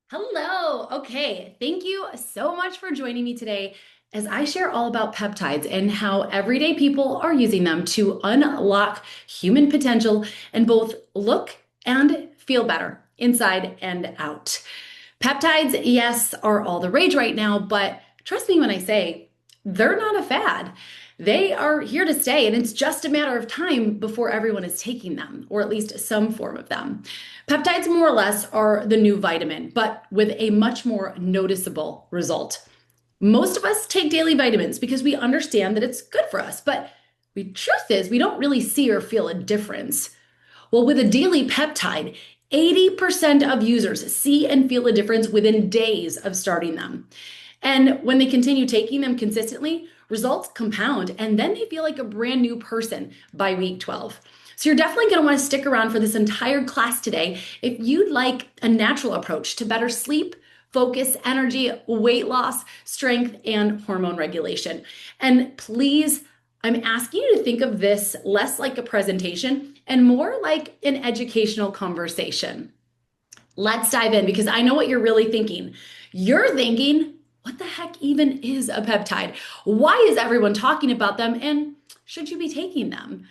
Hello. Okay. Thank you so much for joining me today as I share all about peptides and how everyday people are using them to unlock human potential and both look and feel better inside and out. Peptides, yes, are all the rage right now, but trust me when I say they're not a fad. They are here to stay, and it's just a matter of time before everyone is taking them, or at least some form of them. Peptides, more or less, are the new vitamin, but with a much more noticeable result. Most of us take daily vitamins because we understand that it's good for us, but the truth is, we don't really see or feel a difference. Well, with a daily peptide, 80% of users see and feel a difference within days of starting them. And when they continue taking them consistently, results compound and then they feel like a brand new person by week 12. So you're definitely going to want to stick around for this entire class today if you'd like a natural approach to better sleep, focus, energy, weight loss, strength, and hormone regulation. And please, I'm asking you to think of this less like a presentation and more like an educational conversation. Let's dive in because I know what you're really thinking. You're thinking, what the heck even is a peptide? Why is everyone talking about them? And should you be taking them?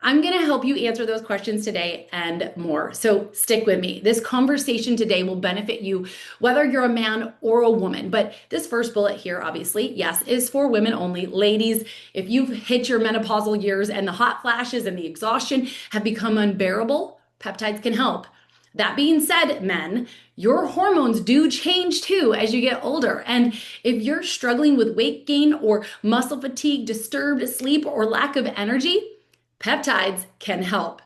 I'm going to help you answer those questions today and more. So stick with me. This conversation today will benefit you whether you're a man or a woman. But this first bullet here, obviously, yes, is for women only. Ladies, if you've hit your menopausal years and the hot flashes and the exhaustion have become unbearable, peptides can help. That being said, men, your hormones do change too as you get older. And if you're struggling with weight gain or muscle fatigue, disturbed sleep, or lack of energy, peptides can help.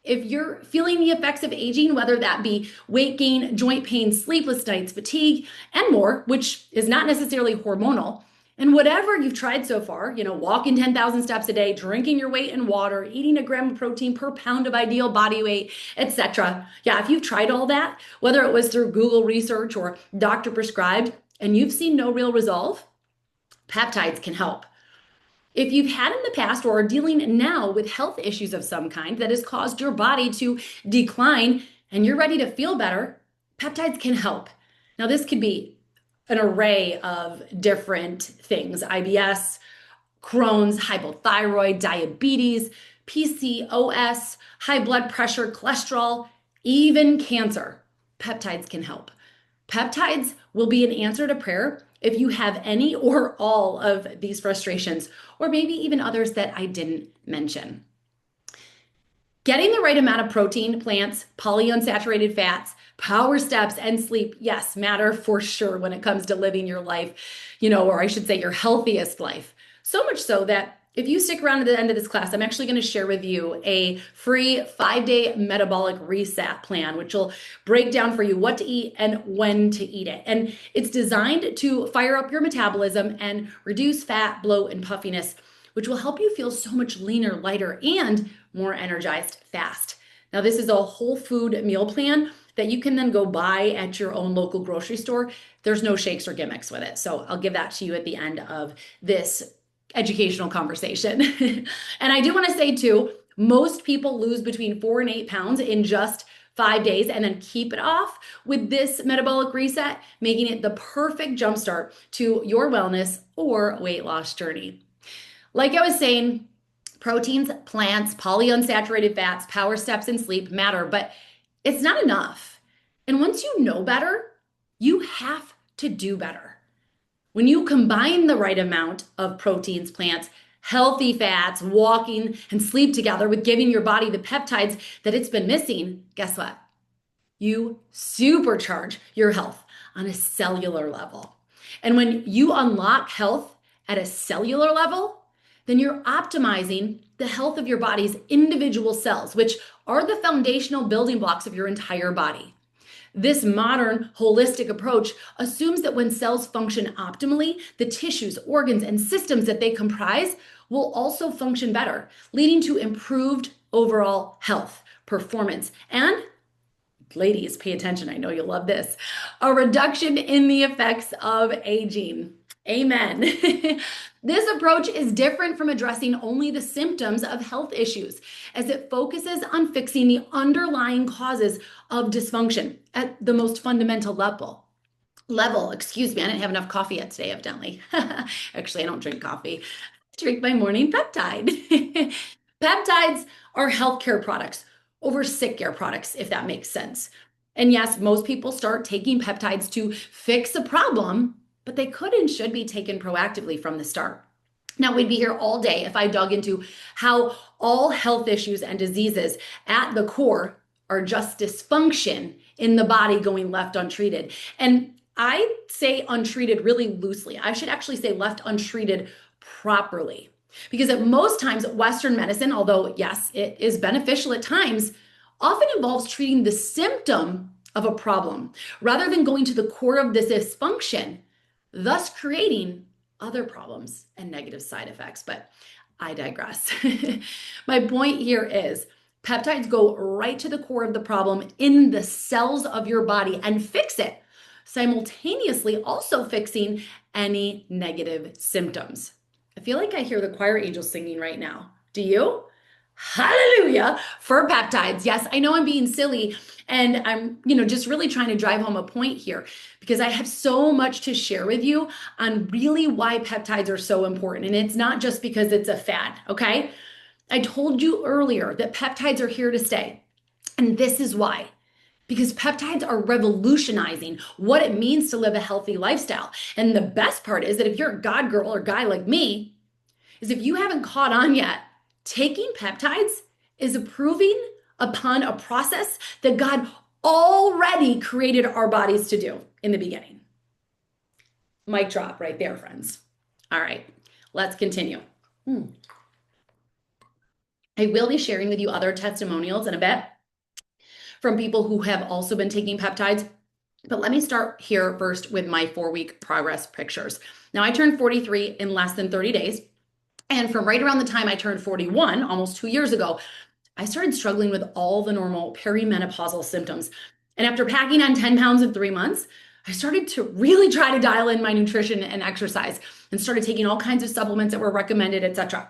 If you're feeling the effects of aging, whether that be weight gain, joint pain, sleepless nights, fatigue, and more, which is not necessarily hormonal, and whatever you've tried so far, walking 10,000 steps a day, drinking your weight in water, eating a gram of protein per pound of ideal body weight, etc. Yeah, if you've tried all that, whether it was through Google research or doctor prescribed, and you've seen no real resolve, peptides can help. If you've had in the past or are dealing now with health issues of some kind that has caused your body to decline and you're ready to feel better, peptides can help. Now, this could be an array of different things: IBS, Crohn's, hypothyroid, diabetes, PCOS, high blood pressure, cholesterol, even cancer. Peptides can help. Peptides will be an answer to prayer if you have any or all of these frustrations, or maybe even others that I didn't mention. Getting the right amount of protein, plants, polyunsaturated fats, power steps, and sleep, yes, matter for sure when it comes to living your life, or I should say your healthiest life. So much so that if you stick around to the end of this class, I'm actually going to share with you a free 5-day metabolic reset plan, which will break down for you what to eat and when to eat it. And it's designed to fire up your metabolism and reduce fat, bloat, and puffiness, which will help you feel so much leaner, lighter, and more energized fast. Now, this is a whole food meal plan that you can then go buy at your own local grocery store. There's no shakes or gimmicks with it. So I'll give that to you at the end of this educational conversation. And I do want to say too, most people lose between 4 and 8 pounds in just 5 days and then keep it off with this metabolic reset, making it the perfect jumpstart to your wellness or weight loss journey. Like I was saying, proteins, plants, polyunsaturated fats, power steps, and sleep matter, but it's not enough. And once you know better, you have to do better. When you combine the right amount of proteins, plants, healthy fats, walking, and sleep together with giving your body the peptides that it's been missing, guess what? You supercharge your health on a cellular level. And when you unlock health at a cellular level, then you're optimizing the health of your body's individual cells, which are the foundational building blocks of your entire body. This modern holistic approach assumes that when cells function optimally, the tissues, organs, and systems that they comprise will also function better, leading to improved overall health, performance, and ladies, pay attention. I know you'll love this. A reduction in the effects of aging. Amen. This approach is different from addressing only the symptoms of health issues, as it focuses on fixing the underlying causes of dysfunction at the most fundamental level. Excuse me, I didn't have enough coffee yet today, evidently. Actually, I don't drink coffee. I drink my morning peptide. Peptides are healthcare products over sick care products, if that makes sense. And yes, most people start taking peptides to fix a problem, but they could and should be taken proactively from the start. Now, we'd be here all day if I dug into how all health issues and diseases at the core are just dysfunction in the body going left untreated. And I say untreated really loosely. I should actually say left untreated properly. Because at most times, Western medicine, although yes, it is beneficial at times, often involves treating the symptom of a problem rather than going to the core of this dysfunction, thus creating other problems and negative side effects. But I digress. My point here is peptides go right to the core of the problem in the cells of your body and fix it, simultaneously also fixing any negative symptoms. I feel like I hear the choir angels singing right now. Do you? Hallelujah for peptides. Yes, I know I'm being silly and I'm, just really trying to drive home a point here because I have so much to share with you on really why peptides are so important. And it's not just because it's a fad, okay? I told you earlier that peptides are here to stay. And this is why. Because peptides are revolutionizing what it means to live a healthy lifestyle. And the best part is that if you're a God girl or guy like me, is if you haven't caught on yet, taking peptides is improving upon a process that God already created our bodies to do in the beginning. Mic drop right there, friends. All right, let's continue. I will be sharing with you other testimonials in a bit from people who have also been taking peptides. But let me start here first with my 4-week progress pictures. Now, I turned 43 in less than 30 days. And from right around the time I turned 41, almost 2 years ago, I started struggling with all the normal perimenopausal symptoms. And after packing on 10 pounds in 3 months, I started to really try to dial in my nutrition and exercise and started taking all kinds of supplements that were recommended, etc.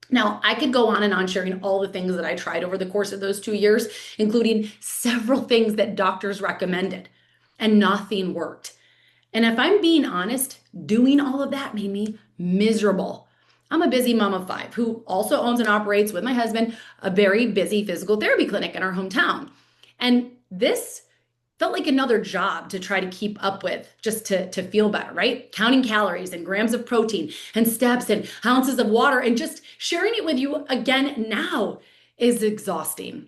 Now, I could go on and on sharing all the things that I tried over the course of those 2 years, including several things that doctors recommended, and nothing worked. And if I'm being honest, doing all of that made me miserable. I'm a busy mom of 5 who also owns and operates with my husband a very busy physical therapy clinic in our hometown. And this felt like another job to try to keep up with just to feel better, right? Counting calories and grams of protein and steps and ounces of water and just sharing it with you again now is exhausting.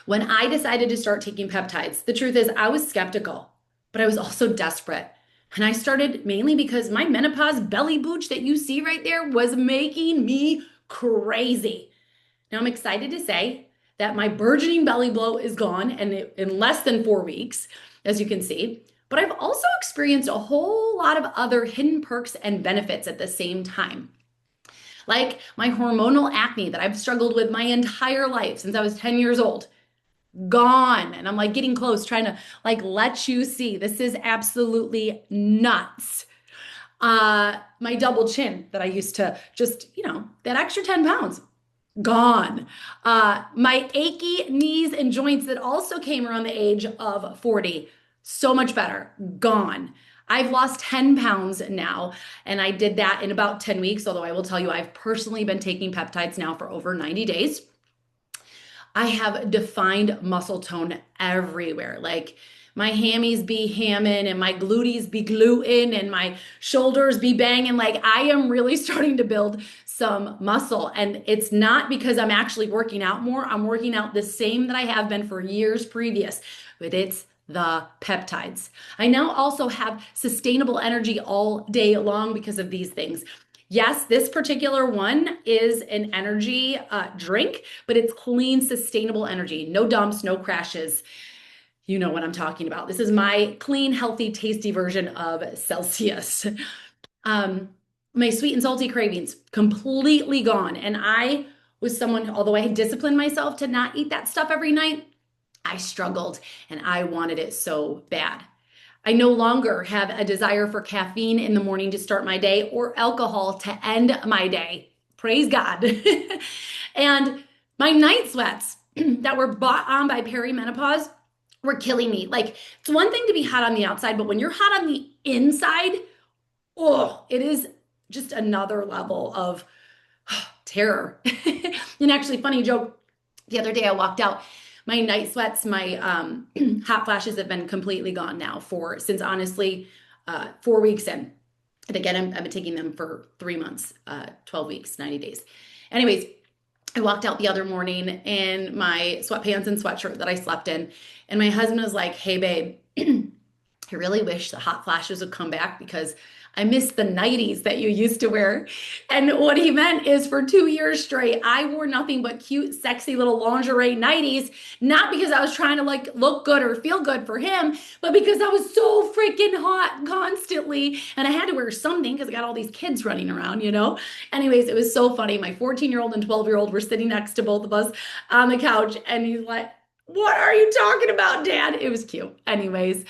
When I decided to start taking peptides, the truth is I was skeptical, but I was also desperate. And I started mainly because my menopause belly booch that you see right there was making me crazy. Now I'm excited to say that my burgeoning belly blow is gone and in less than 4 weeks, as you can see. But I've also experienced a whole lot of other hidden perks and benefits at the same time. Like my hormonal acne that I've struggled with my entire life since I was 10 years old. Gone. And I'm like getting close, trying to let you see. This is absolutely nuts. My double chin that I used to just, that extra 10 pounds. Gone. My achy knees and joints that also came around the age of 40. So much better. Gone. I've lost 10 pounds now, and I did that in about 10 weeks, although I will tell you I've personally been taking peptides now for over 90 days. I have defined muscle tone everywhere. Like my hammies be hamming and my glutees be gluting and my shoulders be banging. Like I am really starting to build some muscle. And it's not because I'm actually working out more. I'm working out the same that I have been for years previous, but it's the peptides. I now also have sustainable energy all day long because of these things. Yes, this particular one is an energy drink, but it's clean, sustainable energy. No dumps, no crashes. You know what I'm talking about. This is my clean, healthy, tasty version of Celsius. My sweet and salty cravings, completely gone. And I was someone, although I had disciplined myself to not eat that stuff every night, I struggled and I wanted it so bad. I no longer have a desire for caffeine in the morning to start my day or alcohol to end my day. Praise God. And my night sweats that were bought on by perimenopause were killing me. Like, it's one thing to be hot on the outside, but when you're hot on the inside, oh, it is just another level of terror. And actually, funny joke, the other day I walked out. My night sweats, my hot flashes have been completely gone now since honestly 4 weeks in. And again, I've been taking them for 3 months, 12 weeks, 90 days. Anyways, I walked out the other morning in my sweatpants and sweatshirt that I slept in. And my husband was like, hey, babe, I really wish the hot flashes would come back because I miss the nighties that you used to wear. And what he meant is for 2 years straight, I wore nothing but cute, sexy little lingerie nighties, not because I was trying to like look good or feel good for him, but because I was so freaking hot constantly. And I had to wear something because I got all these kids running around, you know? Anyways, it was so funny. My 14-year-old and 12-year-old were sitting next to both of us on the couch. And he's like, what are you talking about, Dad? It was cute. Anyways,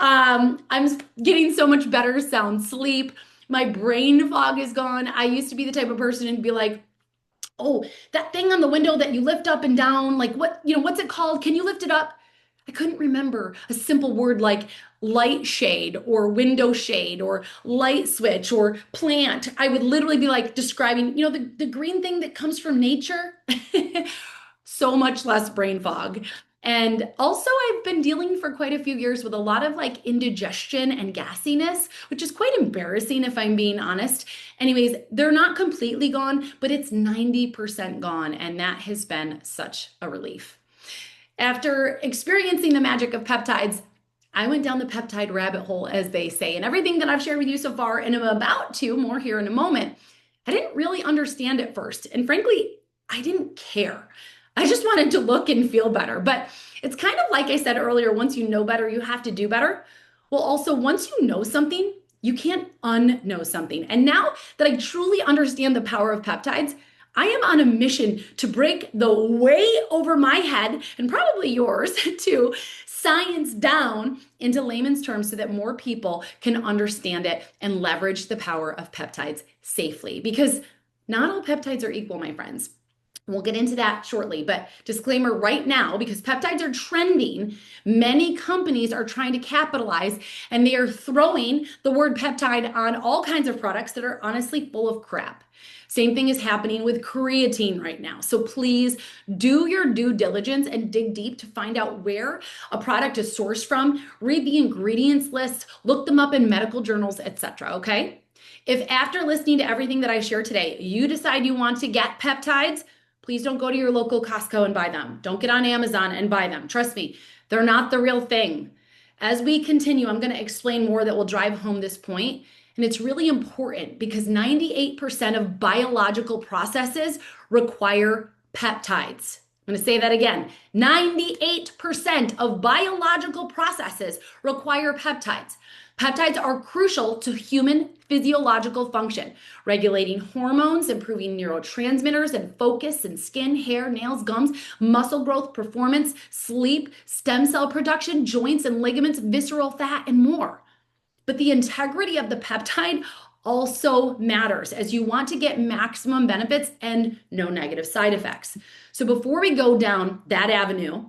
I'm getting so much better sound sleep. My brain fog is gone. I used to be the type of person to be like, oh, that thing on the window that you lift up and down, like what's it called? Can you lift it up? I couldn't remember a simple word like light shade or window shade or light switch or plant. I would literally be like describing, the green thing that comes from nature. So much less brain fog. And also, I've been dealing for quite a few years with a lot of like indigestion and gassiness, which is quite embarrassing if I'm being honest. Anyways, they're not completely gone, but it's 90% gone. And that has been such a relief. After experiencing the magic of peptides, I went down the peptide rabbit hole, as they say, and everything that I've shared with you so far, and I'm about to more here in a moment, I didn't really understand at first. And frankly, I didn't care. I just wanted to look and feel better. But it's kind of like I said earlier, once you know better, you have to do better. Well, also, once you know something, you can't unknow something. And now that I truly understand the power of peptides, I am on a mission to break the way over my head, and probably yours too, science down into layman's terms so that more people can understand it and leverage the power of peptides safely. Because not all peptides are equal, my friends. We'll get into that shortly, but disclaimer right now, because peptides are trending, many companies are trying to capitalize and they are throwing the word peptide on all kinds of products that are honestly full of crap. Same thing is happening with creatine right now. So please do your due diligence and dig deep to find out where a product is sourced from, read the ingredients list, look them up in medical journals, etc. Okay? If after listening to everything that I share today, you decide you want to get peptides, please don't go to your local Costco and buy them. Don't get on Amazon and buy them. Trust me, they're not the real thing. As we continue, I'm going to explain more that will drive home this point. And it's really important because 98% of biological processes require peptides. I'm going to say that again. 98% of biological processes require peptides. Peptides are crucial to human physiological function, regulating hormones, improving neurotransmitters and focus and skin, hair, nails, gums, muscle growth, performance, sleep, stem cell production, joints and ligaments, visceral fat, and more. But the integrity of the peptide also matters as you want to get maximum benefits and no negative side effects. So before we go down that avenue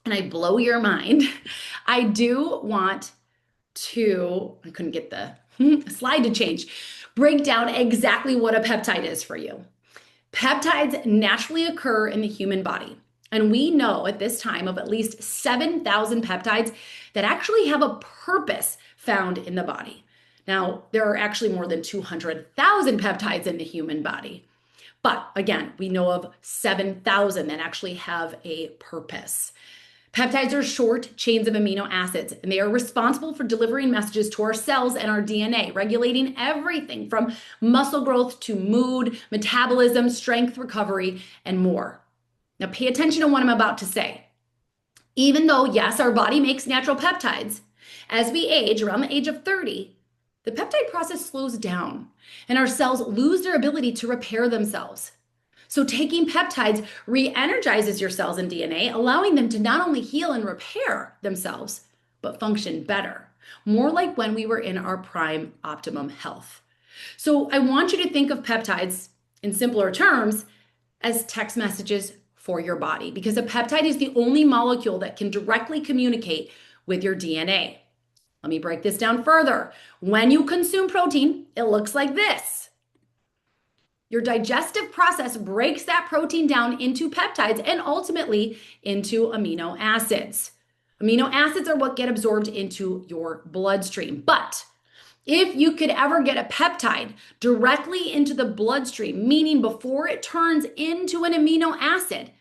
and I blow your mind, I do want to, I couldn't get the slide to change, break down exactly what a peptide is for you. Peptides naturally occur in the human body. And we know at this time of at least 7,000 peptides that actually have a purpose found in the body. Now, there are actually more than 200,000 peptides in the human body. But again, we know of 7,000 that actually have a purpose. Peptides are short chains of amino acids, and they are responsible for delivering messages to our cells and our DNA, regulating everything from muscle growth to mood, metabolism, strength, recovery, and more. Now, pay attention to what I'm about to say. Even though, yes, our body makes natural peptides, as we age, around the age of 30, the peptide process slows down, and our cells lose their ability to repair themselves. So taking peptides re-energizes your cells and DNA, allowing them to not only heal and repair themselves, but function better, more like when we were in our prime optimum health. So I want you to think of peptides in simpler terms as text messages for your body, because a peptide is the only molecule that can directly communicate with your DNA. Let me break this down further. When you consume protein, it looks like this. Your digestive process breaks that protein down into peptides and ultimately into amino acids. Amino acids are what get absorbed into your bloodstream. But if you could ever get a peptide directly into the bloodstream, meaning before it turns into an amino acid,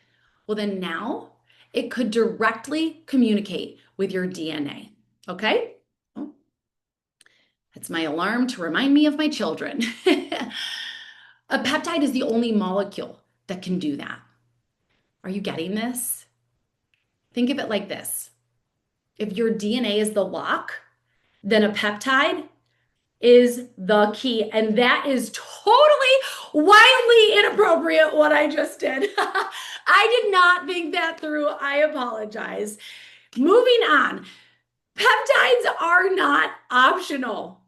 well, then now it could directly communicate with your DNA. Okay? Oh, that's my alarm to remind me of my children. A peptide is the only molecule that can do that. Are you getting this? Think of it like this. If your DNA is the lock, then a peptide is the key. And that is totally wildly inappropriate what I just did. I did not think that through. I apologize. Moving on. Peptides are not optional,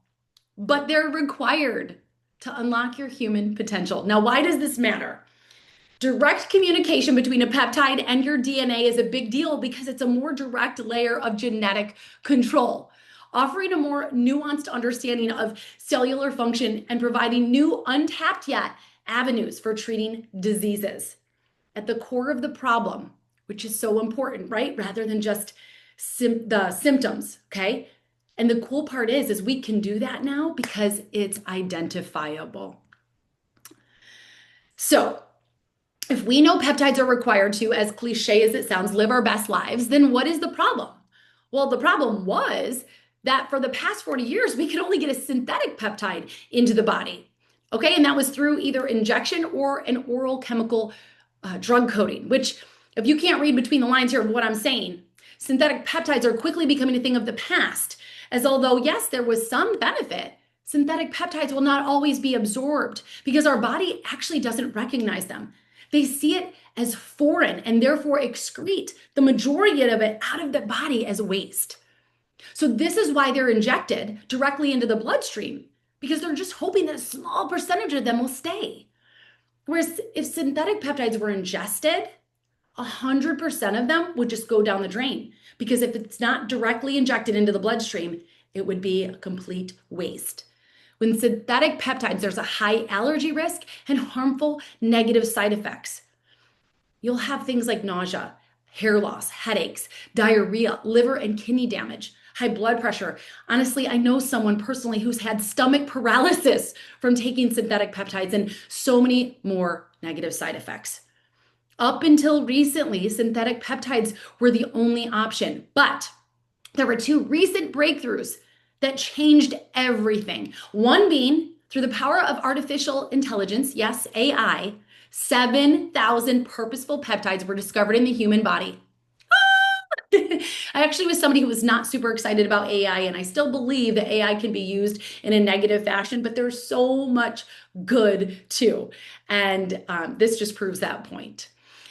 but they're required to unlock your human potential. Now, why does this matter? Direct communication between a peptide and your DNA is a big deal because it's a more direct layer of genetic control, offering a more nuanced understanding of cellular function and providing new, untapped yet avenues for treating diseases. At the core of the problem, which is so important, right? Rather than just the symptoms, okay? And the cool part is we can do that now because it's identifiable. So, if we know peptides are required to, as cliche as it sounds, live our best lives, then what is the problem? Well, the problem was that for the past 40 years, we could only get a synthetic peptide into the body. Okay, and that was through either injection or an oral chemical drug coating, which if you can't read between the lines here of what I'm saying, synthetic peptides are quickly becoming a thing of the past, as although, yes, there was some benefit, synthetic peptides will not always be absorbed because our body actually doesn't recognize them. They see it as foreign and therefore excrete the majority of it out of the body as waste. So this is why they're injected directly into the bloodstream, because they're just hoping that a small percentage of them will stay. Whereas if synthetic peptides were ingested, 100% of them would just go down the drain, because if it's not directly injected into the bloodstream, it would be a complete waste. With synthetic peptides, there's a high allergy risk and harmful negative side effects. You'll have things like nausea, hair loss, headaches, diarrhea, liver and kidney damage, high blood pressure. Honestly, I know someone personally who's had stomach paralysis from taking synthetic peptides and so many more negative side effects. Up until recently, synthetic peptides were the only option, but there were two recent breakthroughs that changed everything. One being through the power of artificial intelligence, yes, AI, 7,000 purposeful peptides were discovered in the human body. I actually was somebody who was not super excited about AI, and I still believe that AI can be used in a negative fashion, but there's so much good too. And this just proves that point.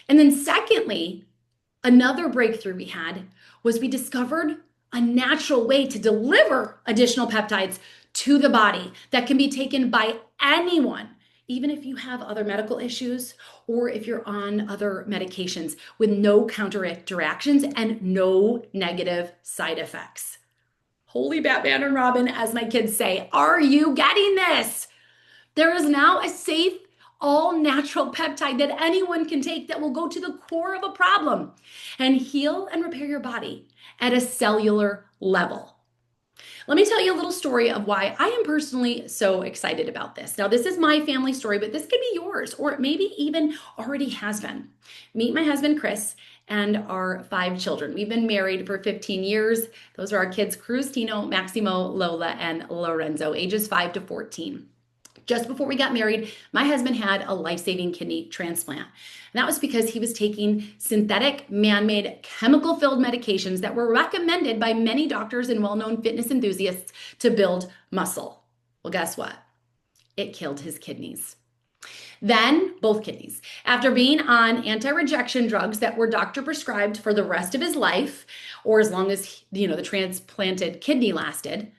And then secondly, another breakthrough we had was we discovered a natural way to deliver additional peptides to the body that can be taken by anyone, even if you have other medical issues or if you're on other medications, with no counter-interactions and no negative side effects. Holy Batman and Robin, as my kids say, are you getting this? There is now a safe, all-natural peptide that anyone can take that will go to the core of a problem and heal and repair your body at a cellular level. Let me tell you a little story of why I am personally so excited about this. Now, this is my family story, but this could be yours, or maybe even already has been. Meet my husband, Chris, and our 5 children. We've been married for 15 years. Those are our kids, Cruz, Tino, Maximo, Lola, and Lorenzo, ages 5 to 14. Just before we got married, my husband had a life-saving kidney transplant. And that was because he was taking synthetic, man-made, chemical-filled medications that were recommended by many doctors and well-known fitness enthusiasts to build muscle. Well, guess what? It killed his kidneys. Then both kidneys. After being on anti-rejection drugs that were doctor prescribed for the rest of his life, or as long as the transplanted kidney lasted,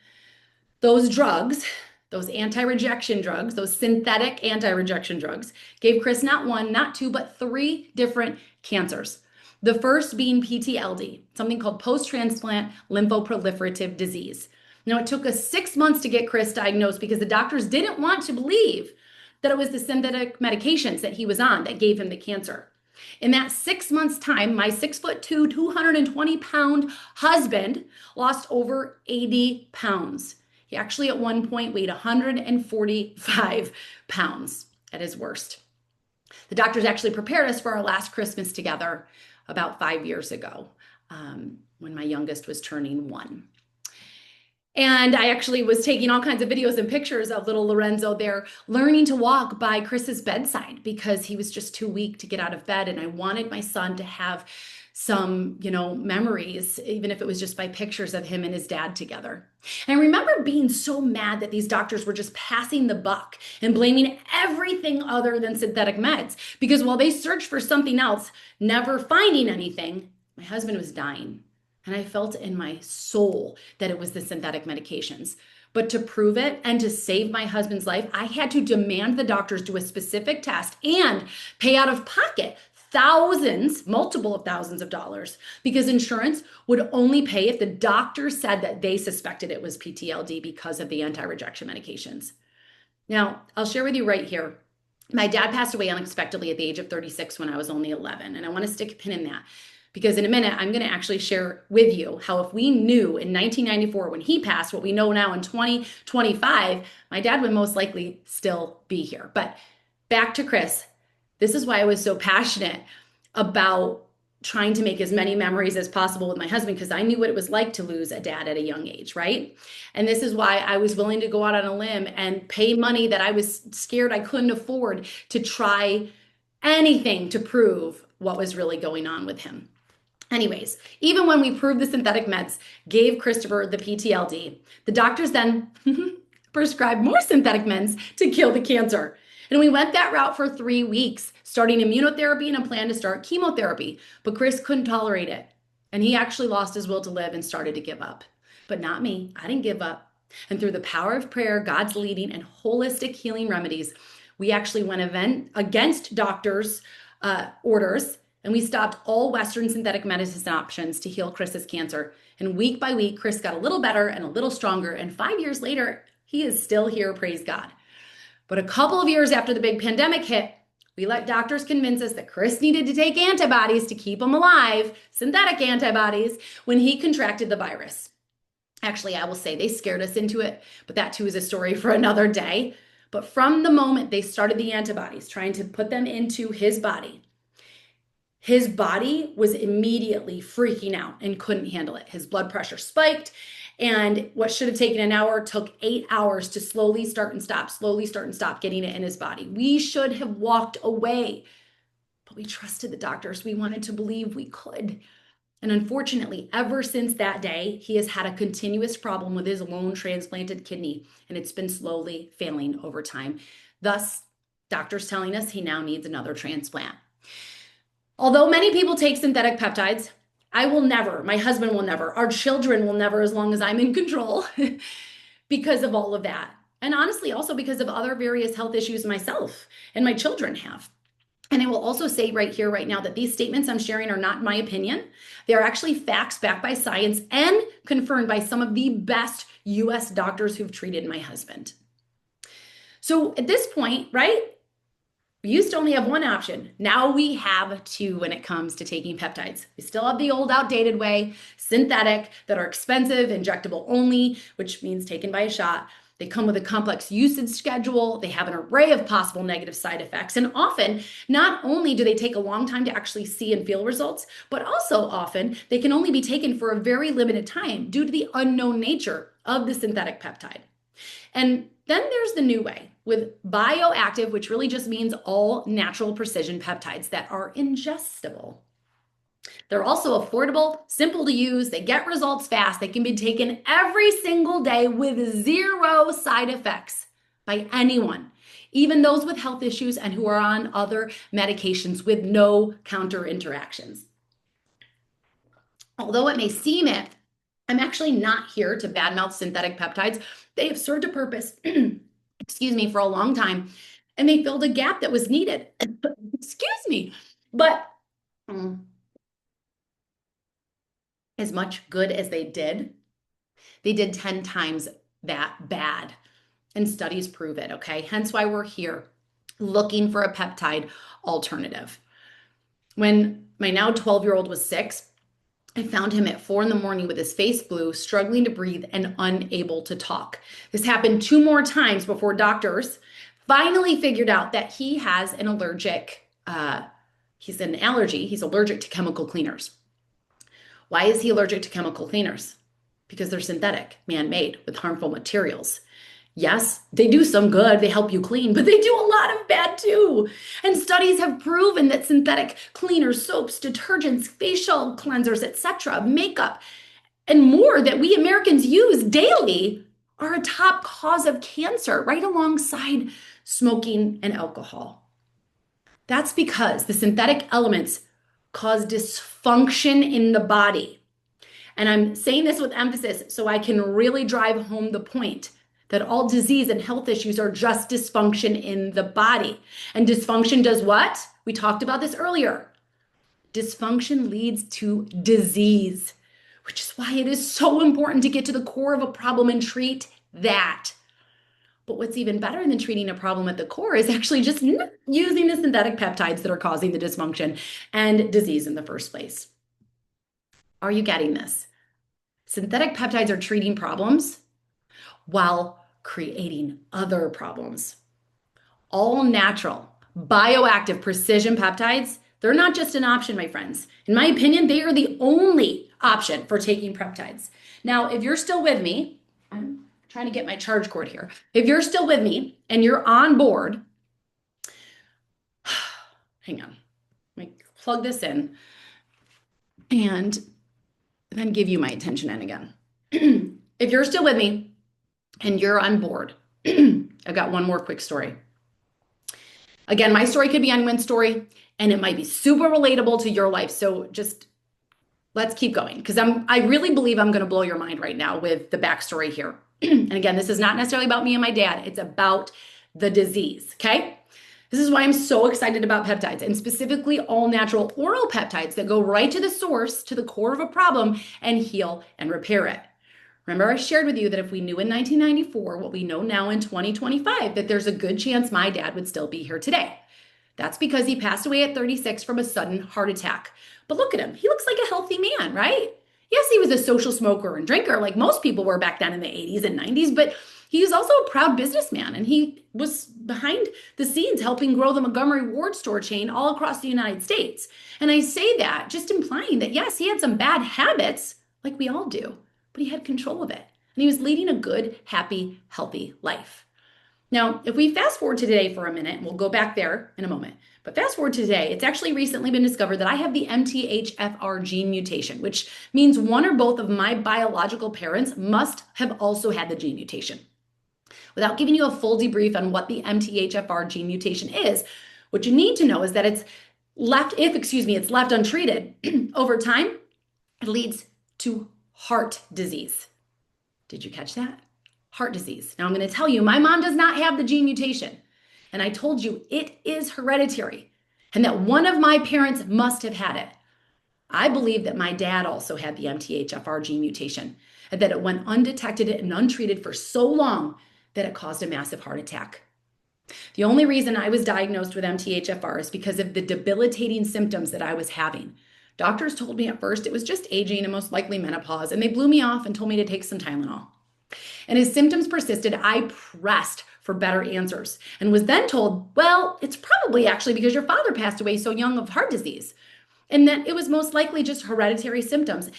those drugs, those anti-rejection drugs, those synthetic anti-rejection drugs, gave Chris not one, not two, but three different cancers. The first being PTLD, something called post-transplant lymphoproliferative disease. Now, it took us 6 months to get Chris diagnosed because the doctors didn't want to believe that it was the synthetic medications that he was on that gave him the cancer. In that 6 months' time, my 6'2", 220-pound husband lost over 80 pounds. He actually at one point weighed 145 pounds at his worst. The doctors actually prepared us for our last Christmas together about 5 years ago, when my youngest was turning 1. And I actually was taking all kinds of videos and pictures of little Lorenzo there learning to walk by Chris's bedside because he was just too weak to get out of bed. And I wanted my son to have some, memories, even if it was just by pictures of him and his dad together. And I remember being so mad that these doctors were just passing the buck and blaming everything other than synthetic meds, because while they searched for something else, never finding anything, my husband was dying. And I felt in my soul that it was the synthetic medications. But to prove it and to save my husband's life, I had to demand the doctors do a specific test and pay out of pocket thousands, multiple of thousands of dollars, because insurance would only pay if the doctor said that they suspected it was PTLD because of the anti-rejection medications. Now, I'll share with you right here. My dad passed away unexpectedly at the age of 36 when I was only 11, and I want to stick a pin in that. Because in a minute, I'm going to actually share with you how if we knew in 1994 when he passed what we know now in 2025, my dad would most likely still be here. But back to Chris. This is why I was so passionate about trying to make as many memories as possible with my husband, because I knew what it was like to lose a dad at a young age, right? And this is why I was willing to go out on a limb and pay money that I was scared I couldn't afford to try anything to prove what was really going on with him. Anyways, even when we proved the synthetic meds gave Christopher the PTLD, the doctors then prescribed more synthetic meds to kill the cancer. And we went that route for 3 weeks, starting immunotherapy and a plan to start chemotherapy. But Chris couldn't tolerate it. And he actually lost his will to live and started to give up. But not me. I didn't give up. And through the power of prayer, God's leading, and holistic healing remedies, we actually went against doctors' orders. And we stopped all Western synthetic medicine options to heal Chris's cancer. And week by week, Chris got a little better and a little stronger. And 5 years later, he is still here, praise God. But a couple of years after the big pandemic hit, we let doctors convince us that Chris needed to take antibodies to keep him alive, synthetic antibodies, when he contracted the virus. Actually, I will say they scared us into it, but that too is a story for another day. But from the moment they started the antibodies, trying to put them into his body was immediately freaking out and couldn't handle it. His blood pressure spiked, and what should have taken an hour took 8 hours to slowly start and stop getting it in his body. We should have walked away, but we trusted the doctors. We wanted to believe we could. And unfortunately, ever since that day, he has had a continuous problem with his lone transplanted kidney, and it's been slowly failing over time. Thus, doctors telling us he now needs another transplant. Although many people take synthetic peptides, I will never, my husband will never, our children will never, as long as I'm in control, because of all of that. And honestly, also because of other various health issues myself and my children have. And I will also say right here, right now, that these statements I'm sharing are not my opinion. They are actually facts backed by science and confirmed by some of the best US doctors who've treated my husband. So at this point, right? We used to only have one option. Now we have two when it comes to taking peptides. We still have the old outdated way, synthetic, that are expensive, injectable only, which means taken by a shot. They come with a complex usage schedule. They have an array of possible negative side effects. And often, not only do they take a long time to actually see and feel results, but also often they can only be taken for a very limited time due to the unknown nature of the synthetic peptide. And then there's the new way with bioactive, which really just means all natural precision peptides that are ingestible. They're also affordable, simple to use, they get results fast, they can be taken every single day with zero side effects by anyone. even those with health issues and who are on other medications with no counter interactions. Although it may seem it, I'm actually not here to badmouth synthetic peptides. They have served a purpose, excuse me, for a long time, and they filled a gap that was needed. Excuse me. But as much good as they did 10 times that bad. And studies prove it, okay? Hence why we're here looking for a peptide alternative. When my now 12-year-old was 6, I found him at 4 a.m. with his face blue, struggling to breathe and unable to talk. This happened 2 more times before doctors finally figured out that he has an allergic, he's an allergy. He's allergic to chemical cleaners. Why is he allergic to chemical cleaners? Because they're synthetic, man-made, with harmful materials. Yes, they do some good, they help you clean, but they do a lot of bad too. And studies have proven that synthetic cleaners, soaps, detergents, facial cleansers, etc., makeup, and more that we Americans use daily are a top cause of cancer, right alongside smoking and alcohol. That's because the synthetic elements cause dysfunction in the body. And I'm saying this with emphasis so I can really drive home the point that all disease and health issues are just dysfunction in the body. And dysfunction does what? We talked about this earlier. Dysfunction leads to disease, which is why it is so important to get to the core of a problem and treat that. But what's even better than treating a problem at the core is actually just not using the synthetic peptides that are causing the dysfunction and disease in the first place. Are you getting this? Synthetic peptides are treating problems while creating other problems. All natural, bioactive precision peptides, they're not just an option, my friends. In my opinion, they are the only option for taking peptides. Now, if you're still with me, I'm trying to get my charge cord here. If you're still with me and you're on board, hang on, let me plug this in and then give you my attention in again. If you're still with me, and you're on board, I've got one more quick story. Again, my story could be anyone's story, and it might be super relatable to your life. So just let's keep going, because I really believe I'm going to blow your mind right now with the backstory here. And again, this is not necessarily about me and my dad. It's about the disease, okay? This is why I'm so excited about peptides, and specifically all natural oral peptides that go right to the source, to the core of a problem, and heal and repair it. Remember, I shared with you that if we knew in 1994 what we know now in 2025, that there's a good chance my dad would still be here today. That's because he passed away at 36 from a sudden heart attack. But look at him. He looks like a healthy man, right? Yes, he was a social smoker and drinker like most people were back then in the 80s and 90s, but he was also a proud businessman, and he was behind the scenes helping grow the Montgomery Ward store chain all across the United States. And I say that just implying that, yes, he had some bad habits like we all do, but he had control of it. And he was leading a good, happy, healthy life. Now, if we fast forward to today for a minute, and we'll go back there in a moment, but fast forward to today, it's actually recently been discovered that I have the MTHFR gene mutation, which means one or both of my biological parents must have also had the gene mutation. Without giving you a full debrief on what the MTHFR gene mutation is, what you need to know is that it's left untreated over time, it leads to heart disease. Did you catch that? Heart disease. Now I'm going to tell you, my mom does not have the gene mutation. And I told you it is hereditary and that one of my parents must have had it. I believe that my dad also had the MTHFR gene mutation and that it went undetected and untreated for so long that it caused a massive heart attack. The only reason I was diagnosed with MTHFR is because of the debilitating symptoms that I was having. Doctors told me at first it was just aging and most likely menopause, and they blew me off and told me to take some Tylenol. And as symptoms persisted, I pressed for better answers and was then told, well, it's probably actually because your father passed away so young of heart disease, and that it was most likely just hereditary symptoms. And,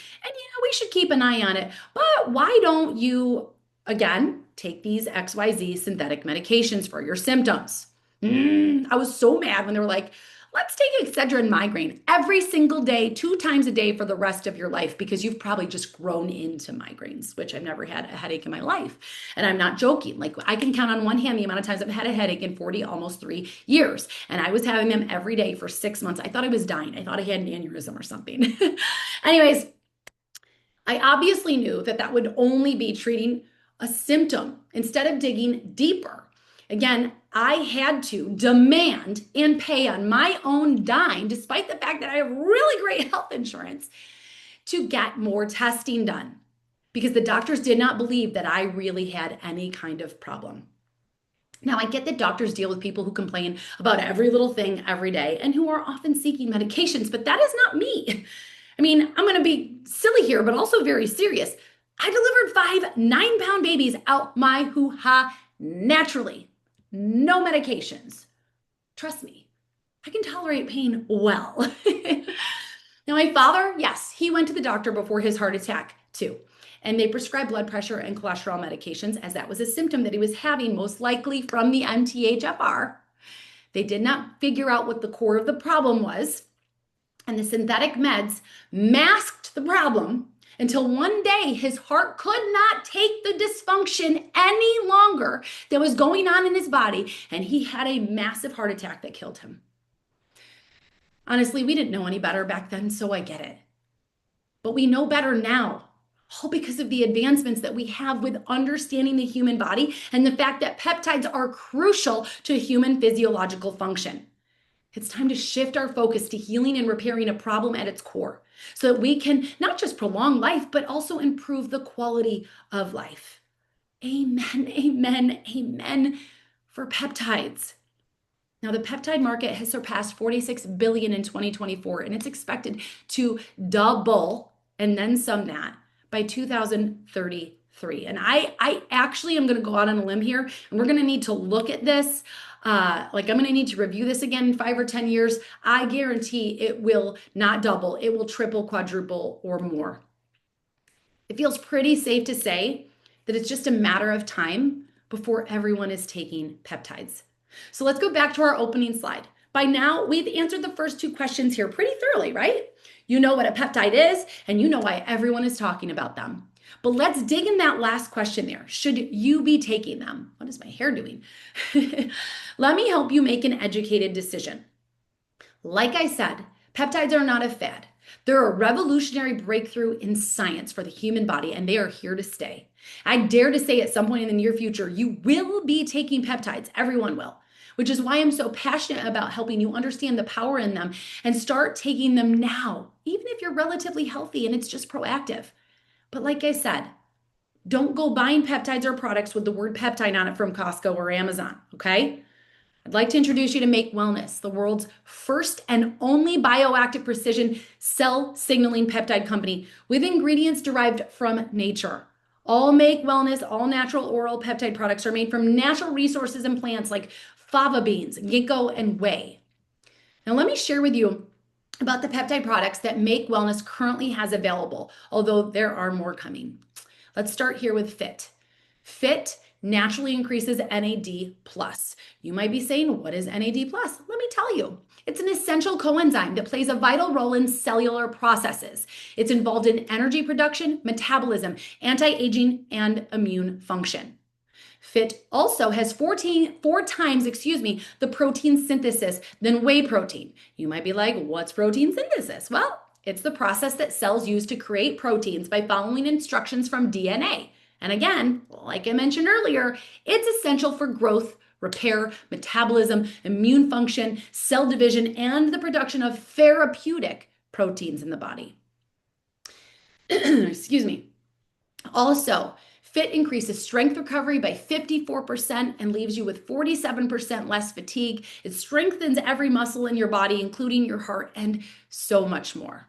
we should keep an eye on it. But why don't you, again, take these XYZ synthetic medications for your symptoms? I was so mad when they were like, let's take Excedrin migraine every single day, 2 times a day for the rest of your life, because you've probably just grown into migraines, which I've never had a headache in my life. And I'm not joking. Like, I can count on one hand the amount of times I've had a headache in 40, almost 3 years. And I was having them every day for 6 months. I thought I was dying. I thought I had an aneurysm or something. Anyways, I obviously knew that that would only be treating a symptom instead of digging deeper. Again, I had to demand and pay on my own dime, despite the fact that I have really great health insurance, to get more testing done, because the doctors did not believe that I really had any kind of problem. Now, I get that doctors deal with people who complain about every little thing every day and who are often seeking medications, but that is not me. I mean, I'm going to be silly here, but also very serious. I delivered 5 9-pound babies out my hoo-ha naturally. No medications. Trust me, I can tolerate pain well. Now, my father, yes, he went to the doctor before his heart attack too. And they prescribed blood pressure and cholesterol medications, as that was a symptom that he was having, most likely from the MTHFR. They did not figure out what the core of the problem was. And the synthetic meds masked the problem until one day his heart could not take the dysfunction any longer that was going on in his body, and he had a massive heart attack that killed him. Honestly, we didn't know any better back then, so I get it. But we know better now, all because of the advancements that we have with understanding the human body and the fact that peptides are crucial to human physiological function. It's time to shift our focus to healing and repairing a problem at its core, so that we can not just prolong life, but also improve the quality of life. Amen, amen, amen for peptides. Now, the peptide market has surpassed $46 billion in 2024, and it's expected to double and then some that by 2033. And I actually am going to go out on a limb here, and we're going to need to look at this. I'm going to need to review this again in 5 or 10 years. I guarantee it will not double. It will triple, quadruple, or more. It feels pretty safe to say that it's just a matter of time before everyone is taking peptides. So let's go back to our opening slide. By now, we've answered the first 2 questions here pretty thoroughly, right? You know what a peptide is, and you know why everyone is talking about them. But let's dig in that last question there. Should you be taking them? What is my hair doing? Let me help you make an educated decision. Like I said, peptides are not a fad. They're a revolutionary breakthrough in science for the human body, and they are here to stay. I dare to say at some point in the near future, you will be taking peptides. Everyone will, which is why I'm so passionate about helping you understand the power in them and start taking them now, even if you're relatively healthy and it's just proactive. But like I said, don't go buying peptides or products with the word peptide on it from Costco or Amazon, okay? I'd like to introduce you to Make Wellness, the world's first and only bioactive precision cell signaling peptide company with ingredients derived from nature. All Make Wellness, all natural oral peptide products are made from natural resources and plants like fava beans, ginkgo, and whey. Now let me share with you about the peptide products that Make Wellness currently has available, although there are more coming. Let's start here with FIT. FIT naturally increases NAD+. You might be saying, what is NAD+? Let me tell you. It's an essential coenzyme that plays a vital role in cellular processes. It's involved in energy production, metabolism, anti-aging, and immune function. FIT also has 4 times the protein synthesis than whey protein. You might be like, what's protein synthesis? Well, it's the process that cells use to create proteins by following instructions from DNA. And again, like I mentioned earlier, it's essential for growth, repair, metabolism, immune function, cell division, and the production of therapeutic proteins in the body. Excuse me. Also, FIT increases strength recovery by 54% and leaves you with 47% less fatigue. It strengthens every muscle in your body, including your heart, and so much more.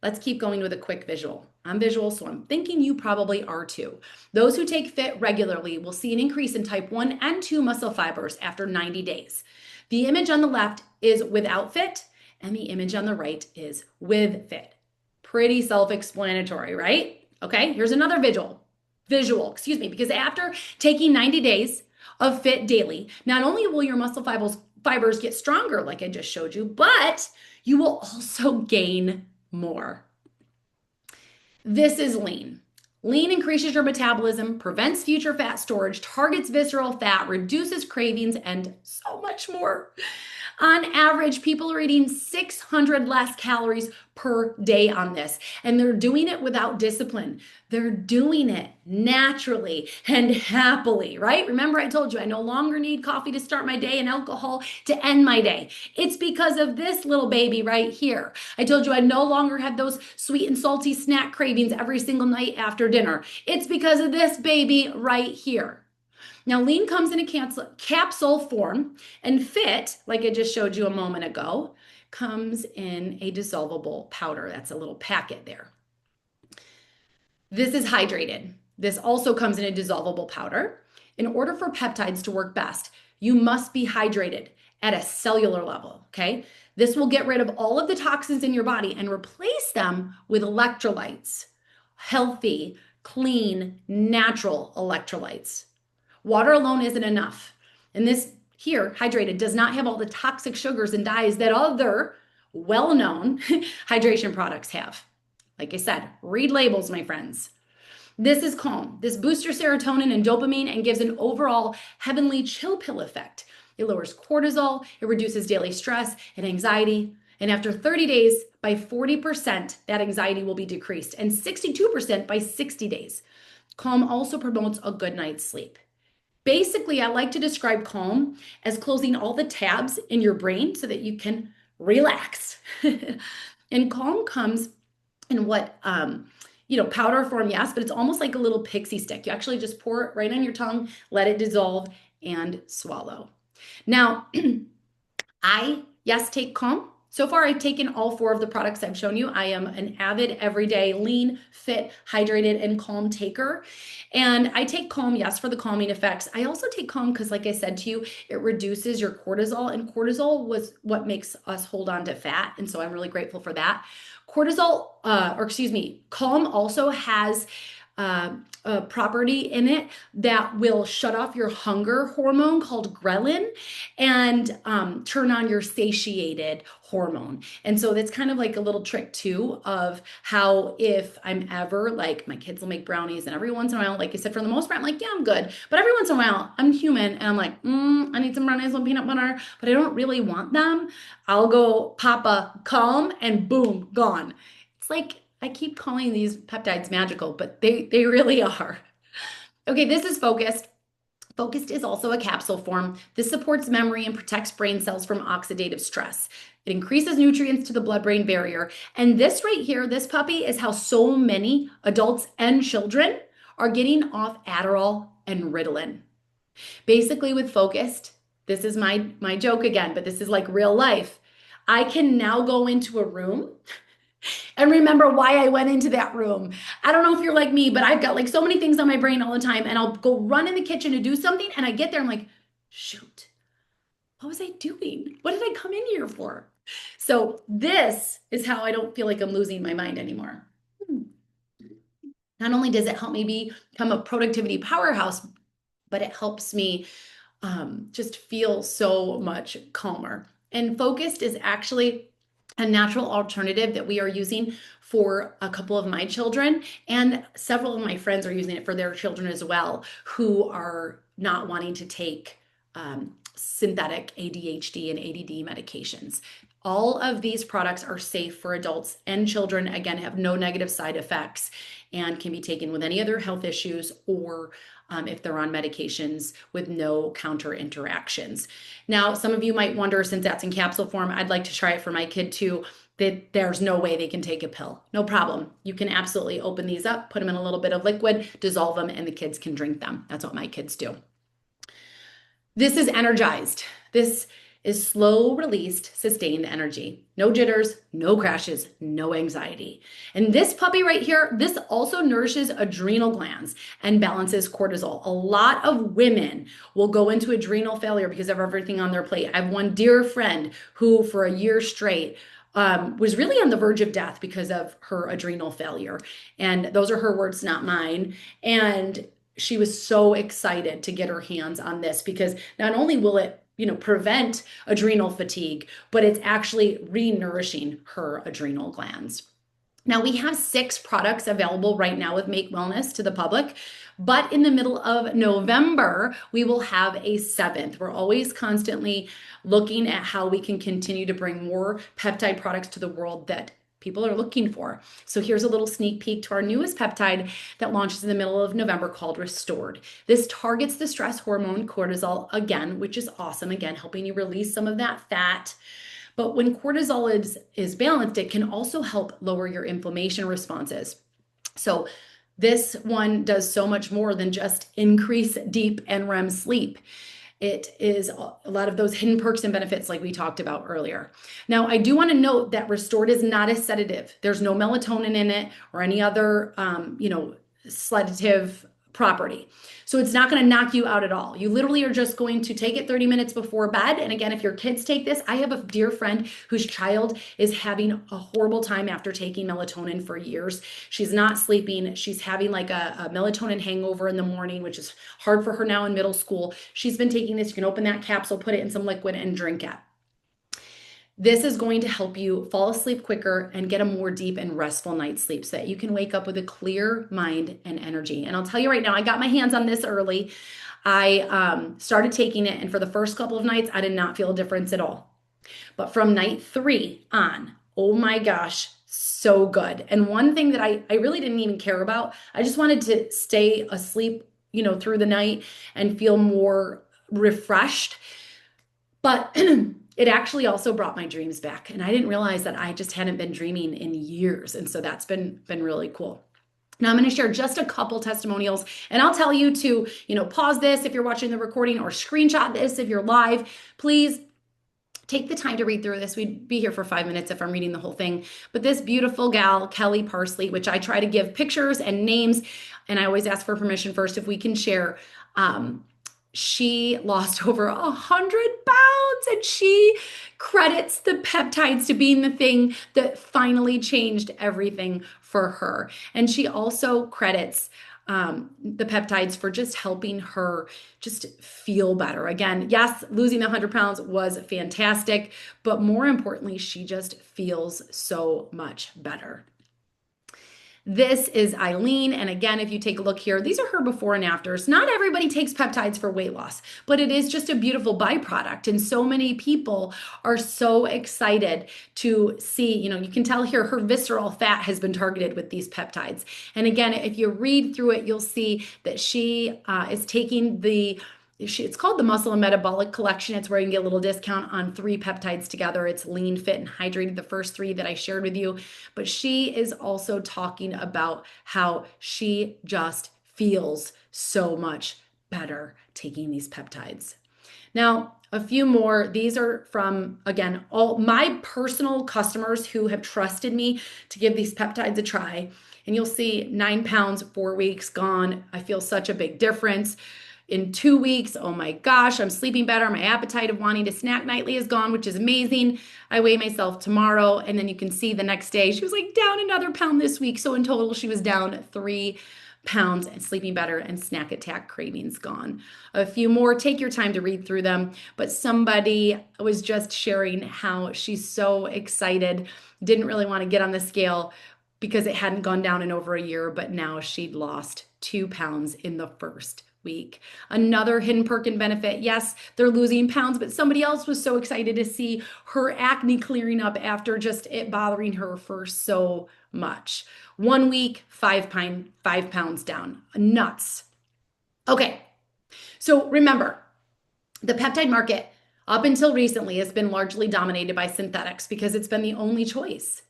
Let's keep going with a quick visual. I'm visual, so I'm thinking you probably are too. Those who take FIT regularly will see an increase in type 1 and 2 muscle fibers after 90 days. The image on the left is without FIT, and the image on the right is with FIT. Pretty self-explanatory, right? Okay, here's another visual, because after taking 90 days of FIT daily, not only will your muscle fibers get stronger, like I just showed you, but you will also gain more. This is lean. Lean increases your metabolism, prevents future fat storage, targets visceral fat, reduces cravings, and so much more. On average, people are eating 600 less calories per day on this, and they're doing it without discipline. They're doing it naturally and happily, right? Remember, I told you I no longer need coffee to start my day and alcohol to end my day. It's because of this little baby right here. I told you I no longer have those sweet and salty snack cravings every single night after dinner. It's because of this baby right here. Now, lean comes in a capsule form, and fit, like I just showed you a moment ago, comes in a dissolvable powder. That's a little packet there. This is hydrated. This also comes in a dissolvable powder. In order for peptides to work best, you must be hydrated at a cellular level, okay? This will get rid of all of the toxins in your body and replace them with electrolytes, healthy, clean, natural electrolytes. Water alone isn't enough. And this here, hydrated, does not have all the toxic sugars and dyes that other well-known hydration products have. Like I said, read labels, my friends. This is calm. This boosts your serotonin and dopamine and gives an overall heavenly chill pill effect. It lowers cortisol, it reduces daily stress and anxiety. And after 30 days, by 40%, that anxiety will be decreased, and 62% by 60 days. Calm also promotes a good night's sleep. Basically, I like to describe calm as closing all the tabs in your brain so that you can relax. And calm comes in what, powder form, yes, but it's almost like a little pixie stick. You actually just pour it right on your tongue, let it dissolve, and swallow. Now, take calm. So far, I've taken all 4 of the products I've shown you. I am an avid, everyday, lean, fit, hydrated, and calm taker. And I take calm, yes, for the calming effects. I also take calm because, like I said to you, it reduces your cortisol, and cortisol was what makes us hold on to fat. And so I'm really grateful for that. Calm also has a property in it that will shut off your hunger hormone called ghrelin and turn on your satiated hormone. And so that's kind of like a little trick too of how if I'm ever like, my kids will make brownies, and every once in a while, like I said, for the most part, I'm like, yeah, I'm good. But every once in a while, I'm human and I'm like, I need some brownies with peanut butter, but I don't really want them. I'll go pop a calm and boom, gone. It's like, I keep calling these peptides magical, but they really are. Okay, this is Focused. Focused is also a capsule form. This supports memory and protects brain cells from oxidative stress. It increases nutrients to the blood-brain barrier. And this right here, this puppy, is how so many adults and children are getting off Adderall and Ritalin. Basically with Focused, this is my joke again, but this is like real life. I can now go into a room and remember why I went into that room. I don't know if you're like me, but I've got like so many things on my brain all the time, and I'll go run in the kitchen to do something, and I get there, I'm like, shoot, what was I doing? What did I come in here for? So this is how I don't feel like I'm losing my mind anymore. Not only does it help me become a productivity powerhouse, but it helps me just feel so much calmer. And Focused is actually a natural alternative that we are using for a couple of my children, and several of my friends are using it for their children as well, who are not wanting to take synthetic ADHD and ADD medications. All of these products are safe for adults and children, again, have no negative side effects, and can be taken with any other health issues or if they're on medications with no counter interactions. Now, some of you might wonder, since that's in capsule form, I'd like to try it for my kid too, that there's no way they can take a pill. No problem. You can absolutely open these up, put them in a little bit of liquid, dissolve them, and the kids can drink them. That's what my kids do. This is Energized. This is slow released, sustained energy. No jitters, no crashes, no anxiety. And this puppy right here, this also nourishes adrenal glands and balances cortisol. A lot of women will go into adrenal failure because of everything on their plate. I have one dear friend who for a year straight was really on the verge of death because of her adrenal failure. And those are her words, not mine. And she was so excited to get her hands on this because not only will it prevent adrenal fatigue, but it's actually re-nourishing her adrenal glands. Now, we have 6 products available right now with Make Wellness to the public, but in the middle of November, we will have a 7th. We're always constantly looking at how we can continue to bring more peptide products to the world that people are looking for. So here's a little sneak peek to our newest peptide that launches in the middle of November called Restored. This targets the stress hormone cortisol again, which is awesome. Again, helping you release some of that fat. But when cortisol is balanced, it can also help lower your inflammation responses. So this one does so much more than just increase deep and REM sleep. It is a lot of those hidden perks and benefits like we talked about earlier. Now, I do want to note that Restored is not a sedative. There's no melatonin in it or any other, sedative property. So it's not going to knock you out at all. You literally are just going to take it 30 minutes before bed. And again, if your kids take this, I have a dear friend whose child is having a horrible time after taking melatonin for years. She's not sleeping. She's having like a melatonin hangover in the morning, which is hard for her now in middle school. She's been taking this. You can open that capsule, put it in some liquid and drink it. This is going to help you fall asleep quicker and get a more deep and restful night's sleep so that you can wake up with a clear mind and energy. And I'll tell you right now, I got my hands on this early. I started taking it, and for the first couple of nights, I did not feel a difference at all. But from night 3 on, oh my gosh, so good. And one thing that I really didn't even care about, I just wanted to stay asleep, through the night and feel more refreshed. But it actually also brought my dreams back. And I didn't realize that I just hadn't been dreaming in years. And so that's been really cool. Now I'm going to share just a couple testimonials, and I'll tell you to, pause this if you're watching the recording or screenshot this if you're live. Please take the time to read through this. We'd be here for 5 minutes if I'm reading the whole thing. But this beautiful gal, Kelly Parsley, which I try to give pictures and names, and I always ask for permission first if we can share. She lost over 100 pounds, and she credits the peptides to being the thing that finally changed everything for her. And she also credits the peptides for just helping her just feel better. Again, yes, losing the 100 pounds was fantastic, but more importantly, she just feels so much better. This is Eileen. And again, if you take a look here, these are her before and afters. Not everybody takes peptides for weight loss, but it is just a beautiful byproduct. And so many people are so excited to see, you can tell here her visceral fat has been targeted with these peptides. And again, if you read through it, you'll see that she is taking it's called the Muscle and Metabolic Collection. It's where you can get a little discount on 3 peptides together. It's Lean, Fit, and Hydrated, the first 3 that I shared with you. But she is also talking about how she just feels so much better taking these peptides. Now, a few more. These are from, again, all my personal customers who have trusted me to give these peptides a try. And you'll see 9 pounds, 4 weeks gone. I feel such a big difference. In 2 weeks, oh my gosh, I'm sleeping better. My appetite of wanting to snack nightly is gone, which is amazing. I weigh myself tomorrow, and then you can see the next day, she was like down another pound this week. So in total, she was down 3 pounds and sleeping better, and snack attack cravings gone. A few more, take your time to read through them. But somebody was just sharing how she's so excited, didn't really want to get on the scale because it hadn't gone down in over a year, but now she'd lost 2 pounds in the first week. Another hidden perk and benefit. Yes, they're losing pounds, but somebody else was so excited to see her acne clearing up after just it bothering her for so much. 1 week, 5 pounds down. Nuts. Okay. So remember, the peptide market up until recently has been largely dominated by synthetics because it's been the only choice.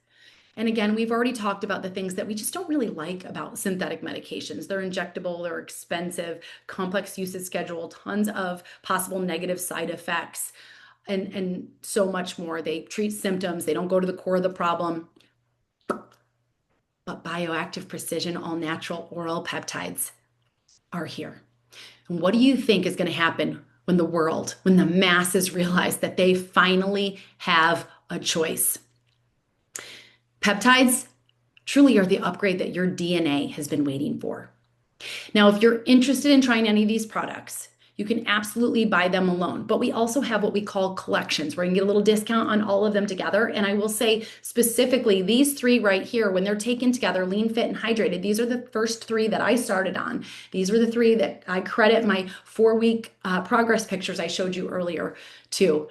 And again, we've already talked about the things that we just don't really like about synthetic medications. They're injectable, they're expensive, complex usage schedule, tons of possible negative side effects, and so much more. They treat symptoms, they don't go to the core of the problem. But bioactive precision, all natural oral peptides are here. And what do you think is going to happen when the masses realize that they finally have a choice? Peptides truly are the upgrade that your DNA has been waiting for. Now, if you're interested in trying any of these products, You can absolutely buy them alone, but we also have what we call collections where you can get a little discount on all of them together. And I will say specifically these three right here, when they're taken together, lean, fit, and hydrated, these are the first three that I started on. These were the three that I credit my 4-week progress pictures I showed you earlier to.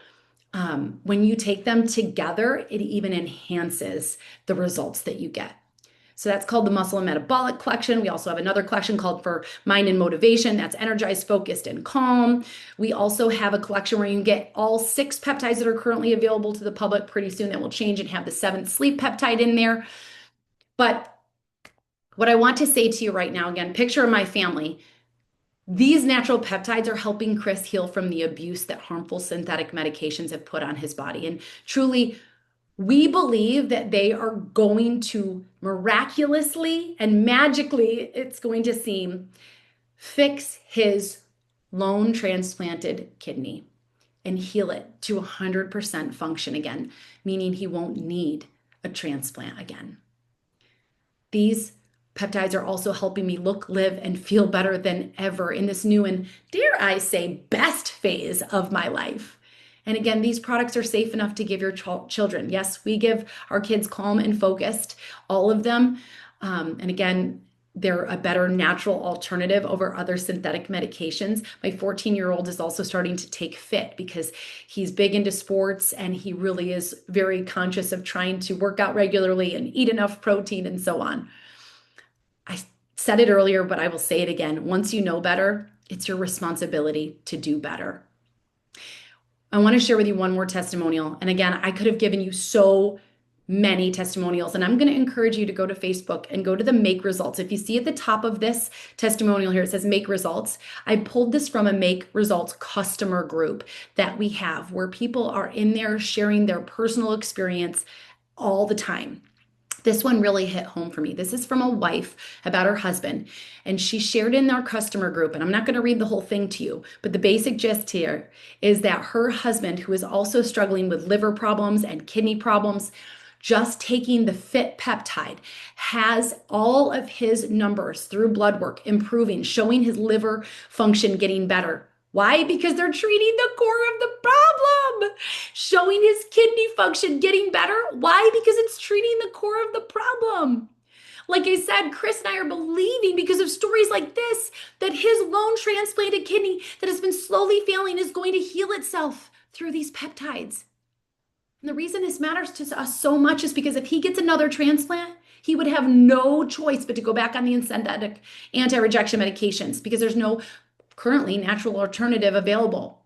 When you take them together, it even enhances the results that you get. So that's called the Muscle and Metabolic Collection. We also have another collection called for Mind and Motivation. That's energized, focused, and calm. We also have a collection where you can get all 6 peptides that are currently available to the public. Pretty soon that will change and have the 7th sleep peptide in there. But what I want to say to you right now, again, picture my family. These natural peptides are helping Chris heal from the abuse that harmful synthetic medications have put on his body. And truly, we believe that they are going to miraculously and magically, it's going to seem, fix his lone transplanted kidney and heal it to 100% function again, meaning he won't need a transplant again. These peptides are also helping me look, live, and feel better than ever in this new and, dare I say, best phase of my life. And again, these products are safe enough to give your children. Yes, we give our kids Calm and Focused, all of them. And again, they're a better natural alternative over other synthetic medications. My 14-year-old is also starting to take Fit because he's big into sports and he really is very conscious of trying to work out regularly and eat enough protein and so on. I said it earlier, but I will say it again. Once you know better, it's your responsibility to do better. I want to share with you one more testimonial. And again, I could have given you so many testimonials, and I'm going to encourage you to go to Facebook and go to the Make Results. If you see at the top of this testimonial here, it says Make Results. I pulled this from a Make Results customer group that we have where people are in there sharing their personal experience all the time. This one really hit home for me. This is from a wife about her husband, and she shared in our customer group, and I'm not going to read the whole thing to you, but the basic gist here is that her husband, who is also struggling with liver problems and kidney problems, just taking the Fit peptide has all of his numbers through blood work improving, showing his liver function getting better. Why? Because they're treating the core of the problem, showing his kidney function getting better. Why? Because it's treating the core of the problem. Like I said, Chris and I are believing because of stories like this that his lone transplanted kidney that has been slowly failing is going to heal itself through these peptides. And the reason this matters to us so much is because if he gets another transplant, he would have no choice but to go back on the synthetic anti-rejection medications because there's no currently natural alternative available.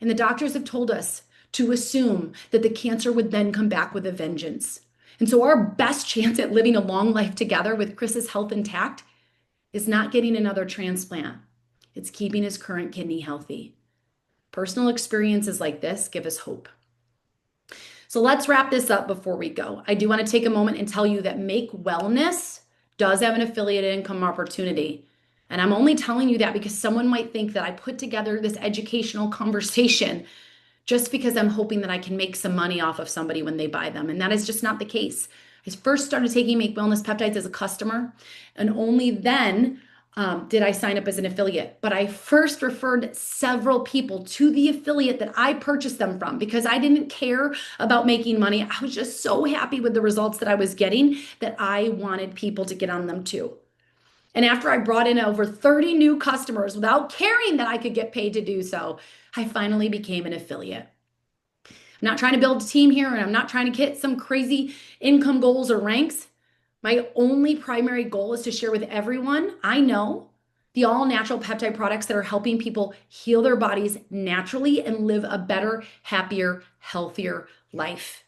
And the doctors have told us to assume that the cancer would then come back with a vengeance. And so our best chance at living a long life together with Chris's health intact is not getting another transplant. It's keeping his current kidney healthy. Personal experiences like this give us hope. So let's wrap this up before we go. I do want to take a moment and tell you that Make Wellness does have an affiliate income opportunity. And I'm only telling you that because someone might think that I put together this educational conversation just because I'm hoping that I can make some money off of somebody when they buy them. And that is just not the case. I first started taking Make Wellness Peptides as a customer, and only then did I sign up as an affiliate. But I first referred several people to the affiliate that I purchased them from because I didn't care about making money. I was just so happy with the results that I was getting that I wanted people to get on them too. And after I brought in over 30 new customers without caring that I could get paid to do so, I finally became an affiliate. I'm not trying to build a team here, and I'm not trying to hit some crazy income goals or ranks. My only primary goal is to share with everyone I know the all-natural peptide products that are helping people heal their bodies naturally and live a better, happier, healthier life.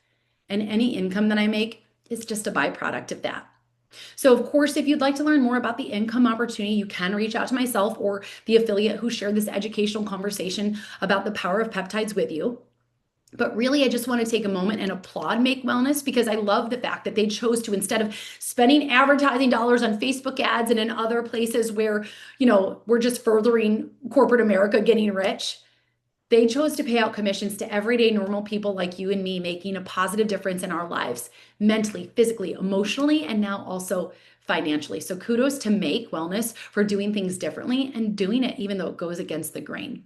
And any income that I make is just a byproduct of that. So of course, if you'd like to learn more about the income opportunity, you can reach out to myself or the affiliate who shared this educational conversation about the power of peptides with you. But really, I just want to take a moment and applaud Make Wellness because I love the fact that they chose to, instead of spending advertising dollars on Facebook ads and in other places where, we're just furthering corporate America getting rich, they chose to pay out commissions to everyday normal people like you and me, making a positive difference in our lives, mentally, physically, emotionally, and now also financially. So kudos to Make Wellness for doing things differently and doing it even though it goes against the grain.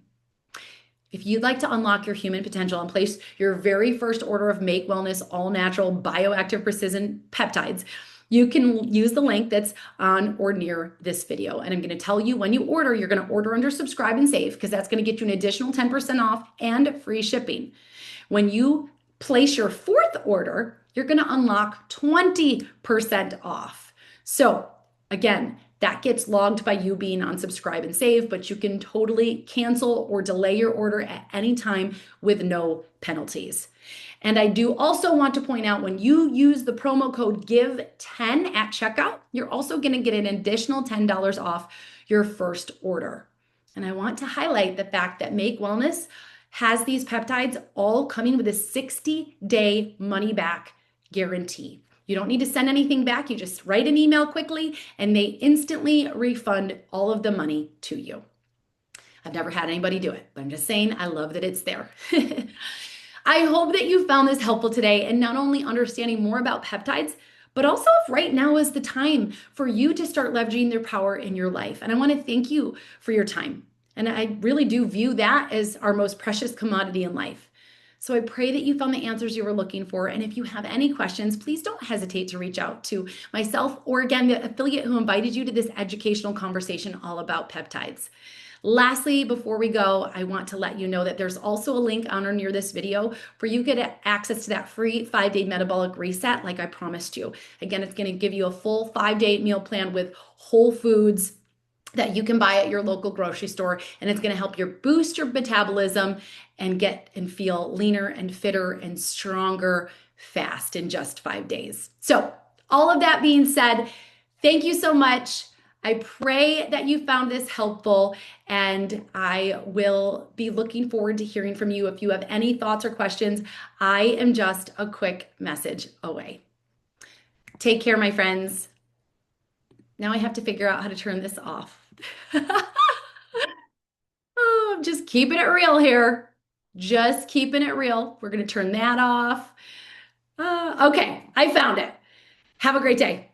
If you'd like to unlock your human potential and place your very first order of Make Wellness all natural bioactive precision peptides, you can use the link that's on or near this video. And I'm going to tell you when you order, you're going to order under subscribe and save because that's going to get you an additional 10% off and free shipping. When you place your fourth order, you're going to unlock 20% off. So again, that gets logged by you being on subscribe and save, but you can totally cancel or delay your order at any time with no penalties. And I do also want to point out when you use the promo code GIVE10 at checkout, you're also going to get an additional $10 off your first order. And I want to highlight the fact that Make Wellness has these peptides all coming with a 60-day money-back guarantee. You don't need to send anything back. You just write an email quickly and they instantly refund all of the money to you. I've never had anybody do it, but I'm just saying I love that it's there. I hope that you found this helpful today and not only understanding more about peptides, but also if right now is the time for you to start leveraging their power in your life. And I want to thank you for your time. And I really do view that as our most precious commodity in life. So I pray that you found the answers you were looking for. And if you have any questions, please don't hesitate to reach out to myself or again, the affiliate who invited you to this educational conversation all about peptides. Lastly, before we go, I want to let you know that there's also a link on or near this video for you to get access to that free 5-day metabolic reset like I promised you. Again, it's going to give you a full 5-day meal plan with whole foods that you can buy at your local grocery store, and it's going to help you boost your metabolism and get and feel leaner and fitter and stronger fast in just 5 days. So all of that being said, thank you so much. I pray that you found this helpful, and I will be looking forward to hearing from you. If you have any thoughts or questions, I am just a quick message away. Take care, my friends. Now I have to figure out how to turn this off. Oh, I'm just keeping it real here. Just keeping it real. We're going to turn that off. Okay, I found it. Have a great day.